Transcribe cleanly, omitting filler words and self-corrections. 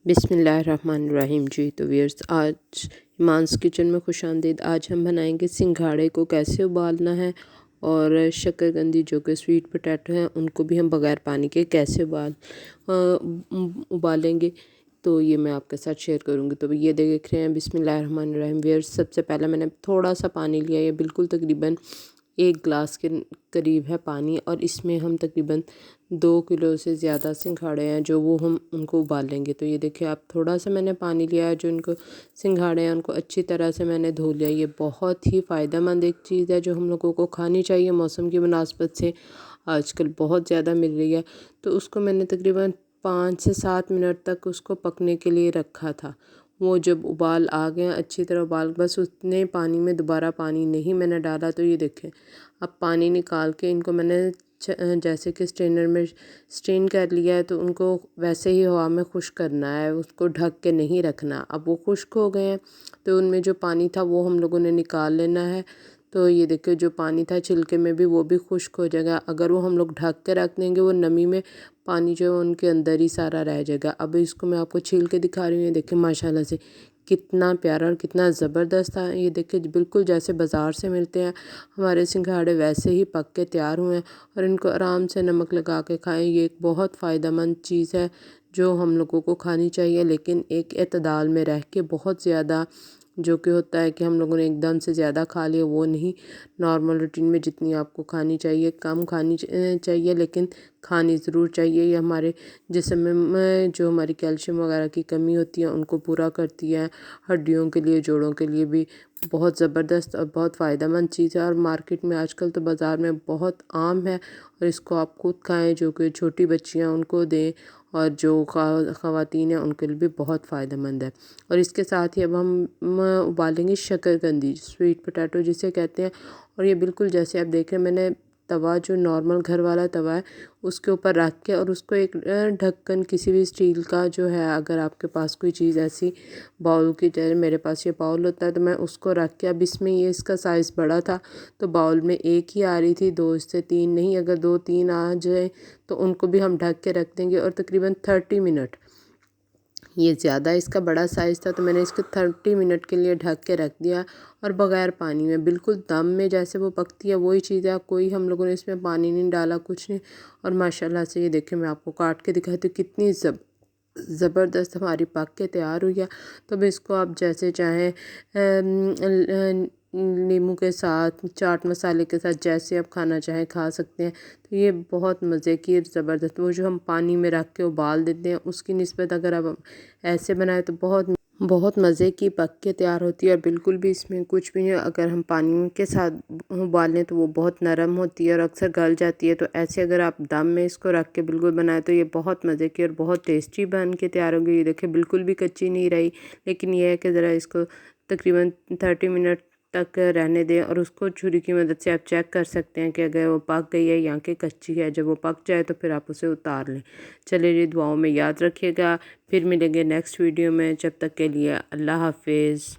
बिस्मिल्लाहिर्रहमानिर्रहीम जी। तो व्यूअर्स, आज इमांस किचन में खुशामदीद। आज हम बनाएंगे सिंघाड़े को कैसे उबालना है और शक्करकंदी जो कि स्वीट पोटैटो हैं उनको भी हम बग़ैर पानी के कैसे उबालेंगे। तो ये मैं आपके साथ शेयर करूँगी। तो ये देख रहे हैं बिस्मिल्लाहिर्रहमानिर्रहीम व्यूअर्स, सबसे पहले मैंने थोड़ा सा पानी लिया, ये बिल्कुल तकरीबन 1 गिलास के करीब है पानी, और इसमें हम तकरीबन 2 किलो से ज़्यादा सिंघाड़े हैं जो वो हम उनको उबालेंगे। तो ये देखिए, आप थोड़ा सा मैंने पानी लिया है, जो इनको सिंघाड़े हैं उनको अच्छी तरह से मैंने धो लिया। ये बहुत ही फ़ायदेमंद एक चीज़ है जो हम लोगों को खानी चाहिए। मौसम की मुनासबत से आजकल बहुत ज़्यादा मिल रही है। तो उसको मैंने तकरीबन 5 से 7 मिनट तक उसको पकने के लिए रखा था। वो जब उबाल आ गए अच्छी तरह उबाल, बस उतने पानी में दोबारा पानी नहीं मैंने डाला। तो ये देखें, अब पानी निकाल के इनको मैंने जैसे कि स्ट्रेनर में स्ट्रेन कर लिया है। तो उनको वैसे ही हवा में खुश्क करना है, उसको ढक के नहीं रखना। अब वो खुश्क हो गए हैं तो उनमें जो पानी था वो हम लोगों ने निकाल लेना है। तो ये देखिए, जो पानी था छिलके में भी वो भी खुश्क हो जाएगा। अगर वो हम लोग ढक के रख देंगे, वो नमी में पानी जो है उनके अंदर ही सारा रह जाएगा। अब इसको मैं आपको छील के दिखा रही हूँ। देखिए माशाल्लाह से कितना प्यारा और कितना ज़बरदस्त था। ये देखिए, बिल्कुल जैसे बाज़ार से मिलते हैं हमारे सिंघाड़े वैसे ही पक के तैयार हुए हैं। और इनको आराम से नमक लगा के खाएं। ये एक बहुत फ़ायदेमंद चीज़ है जो हम लोगों को खानी चाहिए, लेकिन एक एतदाल में रह के। बहुत ज़्यादा जो कि होता है कि हम लोगों ने एकदम से ज़्यादा खा लिया, वो नहीं। नॉर्मल रूटीन में जितनी आपको खानी चाहिए कम खानी चाहिए, लेकिन खानी ज़रूर चाहिए। ये हमारे जिस्म में जो हमारी कैल्शियम वगैरह की कमी होती है उनको पूरा करती है। हड्डियों के लिए, जोड़ों के लिए भी बहुत ज़बरदस्त और बहुत फ़ायदेमंद चीज़ है। और मार्केट में आजकल तो बाज़ार में बहुत आम है, और इसको आप खुद खाएं, जो कि छोटी बच्चियां उनको दें, और जो ख़वातीन हैं उनके लिए भी बहुत फ़ायदेमंद है। और इसके साथ ही अब हम उबालेंगे शक्करकंदी, स्वीट पोटैटो जिसे कहते हैं। और ये बिल्कुल जैसे आप देख रहे हैं, मैंने तवा जो नॉर्मल घर वाला तवा है उसके ऊपर रख के, और उसको एक ढक्कन किसी भी स्टील का जो है, अगर आपके पास कोई चीज़ ऐसी बाउल की, जैसे मेरे पास ये बाउल होता है, तो मैं उसको रख के, अब इसमें ये इसका साइज़ बड़ा था तो बाउल में एक ही आ रही थी, 2 से 3 नहीं। अगर 2-3 आ जाए तो उनको भी हम ढक के रख देंगे। और तकरीबन 30 मिनट, ये ज़्यादा इसका बड़ा साइज़ था तो मैंने इसको 30 मिनट के लिए ढक के रख दिया। और बग़ैर पानी में, बिल्कुल दम में जैसे वो पकती है वही चीज़ है। कोई हम लोगों ने इसमें पानी नहीं डाला, कुछ नहीं। और माशाल्लाह से ये देखिए, मैं आपको काट के दिखाती हूँ कितनी ज़बरदस्त हमारी पक के तैयार हुई है। तो अब इसको आप जैसे चाहें नींबू के साथ, चाट मसाले के साथ, जैसे आप खाना चाहें खा सकते हैं। तो ये बहुत मज़े की ज़बरदस्त, वो जो हम पानी में रख के उबाल देते हैं उसकी निस्बत अगर आप ऐसे बनाए तो बहुत बहुत मज़े की पक के तैयार होती है। और बिल्कुल भी इसमें कुछ भी नहीं, अगर हम पानी के साथ उबालें तो वो बहुत नरम होती है और अक्सर गल जाती है। तो ऐसे अगर आप दम में इसको रख के बिल्कुल बनाएं तो ये बहुत मज़े की और बहुत टेस्टी बन के तैयार होगी। ये देखिए, बिल्कुल भी कच्ची नहीं रही। लेकिन यह है कि ज़रा इसको तकरीबन 30 मिनट तक रहने दें, और उसको छुरी की मदद से आप चेक कर सकते हैं कि अगर वो पक गई है या कि कच्ची है। जब वो पक जाए तो फिर आप उसे उतार लें। चलिए जी, दुआओं में याद रखिएगा। फिर मिलेंगे नेक्स्ट वीडियो में, जब तक के लिए अल्लाह हाफिज़।